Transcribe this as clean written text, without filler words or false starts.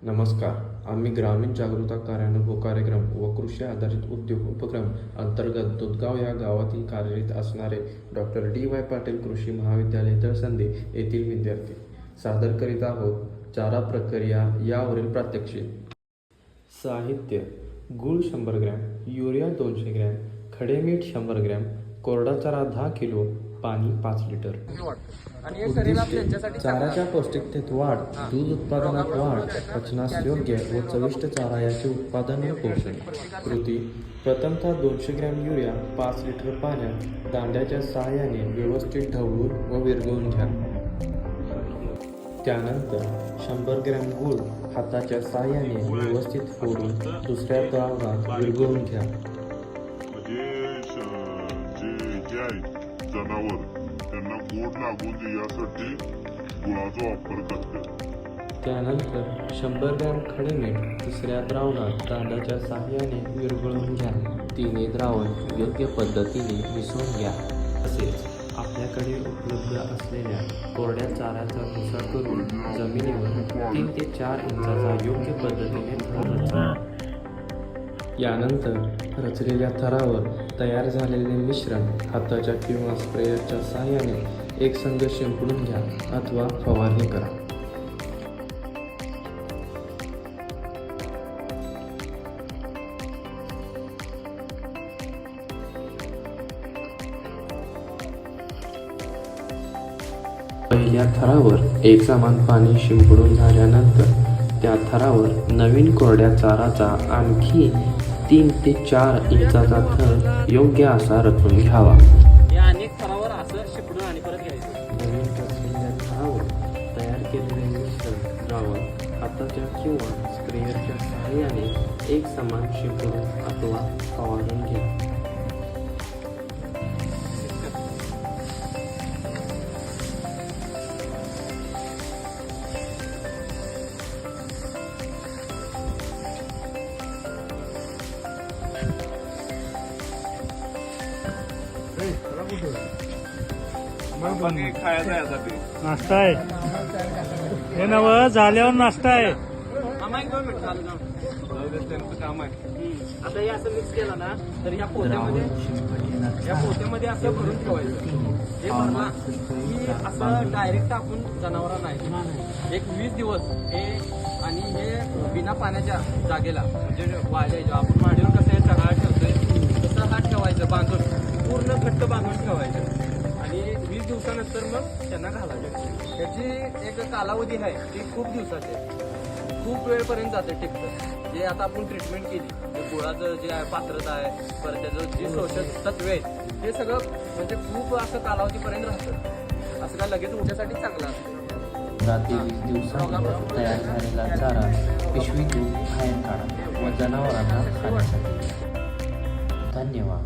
नमस्कार. आम्ही ग्रामीण जागरूकता कार्यान्वयन कार्यक्रम व कृषी आधारित उद्योग उपक्रम अंतर्गत दुधगाव या गावातील कार्यरत असणारे डॉक्टर डी.वाय. पाटील कृषी महाविद्यालय तळसंदे येथील विद्यार्थी सादर करीत आहोत चारा प्रक्रिया यावरील प्रात्यक्षिक. साहित्य: गूळ 100 ग्रॅम, युरिया 200 ग्रॅम, खडे मीठ 100 ग्रॅम, कोरडा चारा 10 किलो, पाणी 5 लिटर. उद्दिष्टे: चाऱ्याच्या पौष्टिकतेत वाढ, दूध उत्पादनात वाढ, पचनास योग्य व चविष्ट चारा याचे उत्पादन व पोषण. कृती: प्रथमतः 200 ग्रॅम युरिया 5 लिटर पाण्यात दांड्याच्या सहाय्याने व्यवस्थित ढवळून व विरघळवून घ्या. त्यानंतर 100 ग्रॅम गूळ हाताच्या सहाय्याने व्यवस्थित फोडून दुसऱ्या द्रावणात विरघळवून घ्या. जनावर त्यांना गोड लागू नये यासाठी गुळाचा वापर करतात. त्यानंतर 100 ग्रॅम खडे मीठ तिसऱ्या द्रावणात दांड्याच्या सहाय्याने विरघळवून घ्या. तिन्ही द्रावण योग्य पद्धतीने मिसळून घ्या. तसेच आपल्याकडे उपलब्ध असलेल्या कोरड्या चाऱ्याचा भुसा करून जमिनीवर 3 ते 4 इंचाचा योग्य पद्धतीने थर रचा. यानंतर रचलेल्या थरावर तयार झालेले मिश्रण हाताच्या किंवा स्प्रेयरच्या सहाय्याने एकसंध शिंपडून घ्या अथवा फवारणी करा. पहिल्या थरावर एकसमान पाणी शिंपडून झाल्यानंतर त्या थरावर नवीन कोरड्या चाराचा आणखी 3 ते 4 इंचाचा थर योग्य असा रचून घ्यावा. अनेक थरावर असं शिपडून आणि परत घ्यायचं. नवीन रचलेल्या थरावर तयार केलेले मिश्रण द्रावण हाताच्या किंवा स्प्रेयरच्या सहाय्याने एक समान शिंपडून अथवा फवारून घ्या. नाश्ता आहे हे नव झाल्यावर नाश्ता आहे. आता हे असं मिक्स केलं ना तर या पोत्यामध्ये असं भरून ठेवायचं. हे भरला की असं डायरेक्ट टाकून जनावरांना नाही. एक 20 दिवस हे आणि हे बिना पाण्याच्या जागेला म्हणजे वाजायचं. आपण वाढीवर कसं हे चढाळ ठेवतोय तसं हा ठेवायचं, बांधून पूर्ण घट्ट बांधून ठेवायचं आणि 20 दिवसानंतर मग त्यांना घालायचं. त्याची एक कालावधी आहे ती खूप दिवसाची आहे, खूप वेळपर्यंत जाते टिकतं. जे आता आपण ट्रीटमेंट केली ते गुळाचं जे आहे पात्रता आहे, परत त्याचं जे पोषक तत्व आहे ते सगळं म्हणजे खूप असं कालावधीपर्यंत राहतं. असं काय लगेच उठ्यासाठी चांगलं असतं. रात्री 20 दिवसांत तयार झालेला चारा पिशवीतून बाहेर काढा व जनावरांना खाण्यासाठी. धन्यवाद.